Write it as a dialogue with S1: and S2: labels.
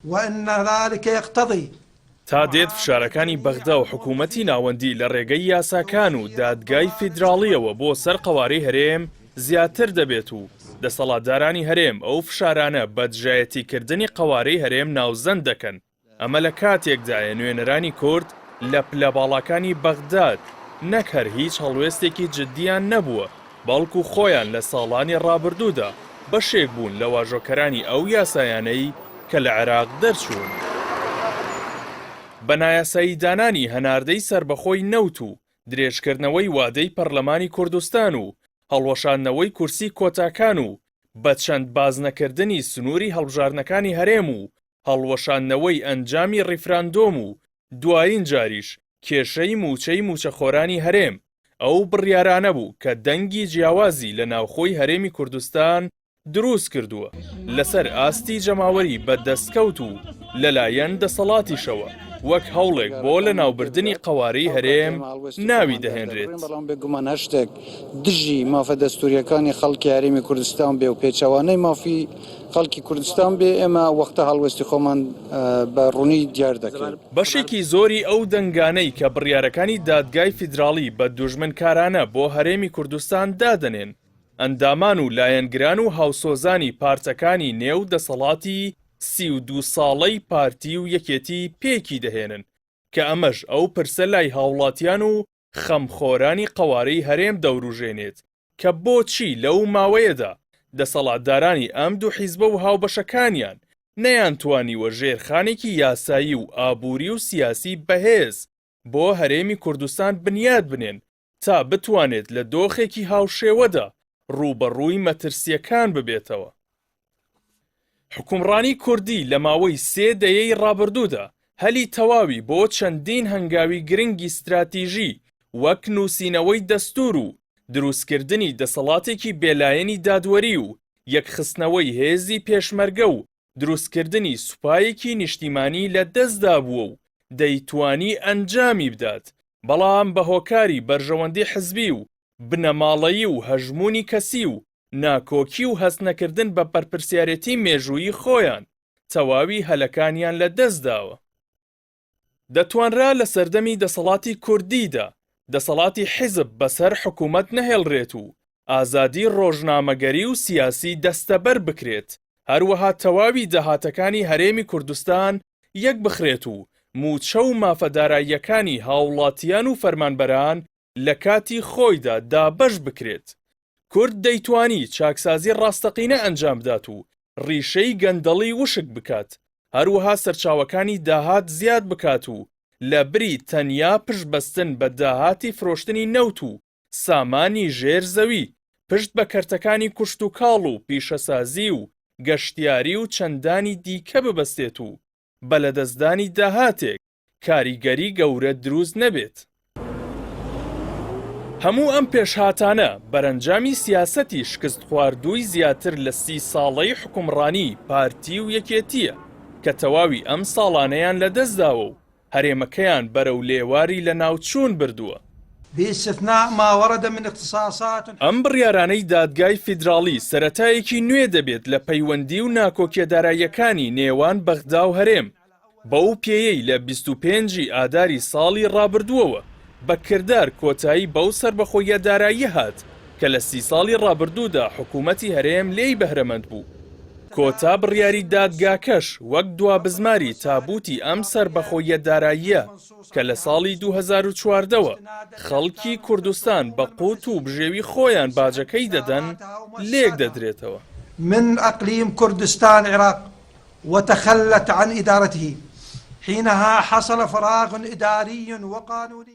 S1: وإن ذلك يقتضي
S2: تا دێت فشارەکانی بەغدا و حکوومەتی ناوەندی لە ڕێگەی یاساکان و دادگای فیدراڵیەوە بۆ سەر قەواری هەرێم زیاتر دەبێت و دەسەڵاتدارانی هەرێم ئەو فشارانە بە دژایەتیکردنی قەوارەی هەرێم ناوزەند دەکەن. ئەمە لە کاتێکدایە نوێنەرانی کورد لە پلەباڵەکانی بەغداد نەک هەر هیچ هەڵوێستێکی جددیان نەبووە، بەڵکو خۆیان لە ساڵانی ڕابردوودا بەشێک بوون لە واژۆکەرانی ئەو یاسایانەی کە لە عێراق دەرچوون. بە نایاساییدانانی هەناردەی سربەخۆی نەوت و درێژکردنەوەی وادەی پەرلەمانی کوردستان و هەڵوەشاندنەوەی کورسی کۆتاکان و بە چەند بازنەکردنی سنووری هەڵبژارنەکانی هەرێم و هەڵوەشاندنەوەی ئەنجامی ڕیفراندۆم و دوایین جاریش کێشەی موچەی موچەخۆرانی هەرێم ئەو بڕیارانە بوو کە دەنگی جیاوازی لە ناوخۆی هەرێمی کوردستان دروست کردووە لەسەر ئاستی جەماوەری بەدەستکەوت و لەلایەن دەسەڵاتیشەوە وەک هەوڵێک بۆ لە ناوبردنی قەوارەی هەرێم ناوی دەهێنرێت.
S3: بەڵام بێگومان هەشتێک دژی مافە دەستوریەکانی خەڵکی هەرێمی کوردستان بێ و پێچەوانەی مافی خەڵکی کوردستان بێ ئێمە وەختە هەڵوێستی خۆمان بە ڕوونی دیار دەکەین.
S2: بەشێکی زۆری ئەو دەنگانەی کە بڕیارەکانی دادگای فیدراڵی بە دوژمنکارانە بۆ هەرێمی کوردستان دادەنێن ئەندامان و لایەنگران و هاوسۆزانی پارتەکانی نێو دەسەڵاتی 32 ساڵەی پارتی و یەکێتی پێکی دەهێنن کە ئەمەش ئەو پرسە لای هاوڵاتیان و خەمخۆرانی قەوارەی هەرێم دەوروژێنێت کە بۆچی لەو ماوەیەدا دەسەڵاتدارانی ئەم دوو حیزبە و هاوبەشەکانیان نەیانتوانیوە ژێرخانێکی یاسایی و ئابووری و سیاسی بەهێز بۆ هەرێمی کوردستان بنیاد بنێن تا بتوانێت لە دۆخێکی هاوشێوەدا ڕوبەڕووی مەترسیەکان ببێتەوە. حکومڕانی کوردی لە ماوەی 3 دەیەی ڕابردوودا هەلی تەواوی بۆ چەندین هەنگاوی گرنگی استراتیژی وەک نووسینەوەی دەستوور و دروستکردنی دەسەڵاتێکی بێلایەنی دادوەری و یەکخستنەوەی هێزی پێشمەرگە و دروستکردنی سوپایەکی نیشتیمانی لە دەستدا بووە و دەیتوانی ئەنجامی بدات، بەڵام بە هۆکاری بەرژەوەندی حزبی و بنەماڵەیی و هەژمونی کەسی و ناکۆکی و هەست نەکردن بە بەرپرسیارەتی مێژوویی خۆیان تەواوی هەلەکانیان لە دەستداوە. دەتوانرا لە سەردەمی دەسەڵاتی کوردیدا دەسەڵاتی حیزب بەسەر حکوومەت نەهێڵڕێت و ئازادی ڕۆژنامەگەری و سیاسی دەستەبەر بکرێت، هەروەها تەواوی داهاتەکانی هەرێمی کوردستان یەک بخرێت و موچە و مافەداراییەکانی هاوڵاتیان و فەرمانبەران لە کاتی خۆیدا دابەش بکرێت. کورد دەیتوانی چاکسازی ڕاستەقینە ئەنجام بدات و ڕیشەی گەندەڵی وشک بکات، هەروەها سەرچاوەکانی داهات زیاد بکات و لە بری تەنیا پشتبەستن بە داهاتی فرۆشتنی نەوت و سامانی ژێر زەوی پشت بە کەرتەکانی کوشت و کاڵ و پیشەسازی و گەشتیاری و چەندانی دیکە ببەستێت و بە لەدەستدانی داهاتێک کاریگەری گەورە دروست نەبێت. هەموو ئەم پێشهاتانە بەرەنجامی سیاسەتی شکست خواردووی زیاتر لە 30 ساڵەی حکومڕانی پارتی و یەکێتیە کە تەواوی ئەم ساڵانەیان لەدەستداوە و هەرێمەکەیان بەرەو لێواری لە ناوچوون بردووە.
S1: باستثناء ما ورد من اختصاصات.
S2: ئەم بڕیارانەی دادگای فیدراڵی سەرەتایەکی نوێ دەبێت لە پەیوەندی و ناکۆکیەداراییەکانی نێوان بەغدا و هەرێم بەو پێیەی لە 25 ئاداری ساڵی ڕابردووەوە بە کردار کۆتایی بەو سربەخۆیە دارایی هات کە لە 30 ساڵی ڕابردوودا حکوومەتی هەرێم لێی بەهرەمەند بوو. کۆتا بڕیاری دادگاکەش وەک دوابزماری تابوتی ئەم سربەخۆیە داراییە کە لە ساڵی 2014ەوە خەڵکی کوردستان بە قوت و بژێوی خۆیان باجەکەی دەدەن لێک دەدرێتەوە.
S1: من أقليم كردستان العراق وتخلت عن إدارته حينها حصل فراغ إداري وقانوني.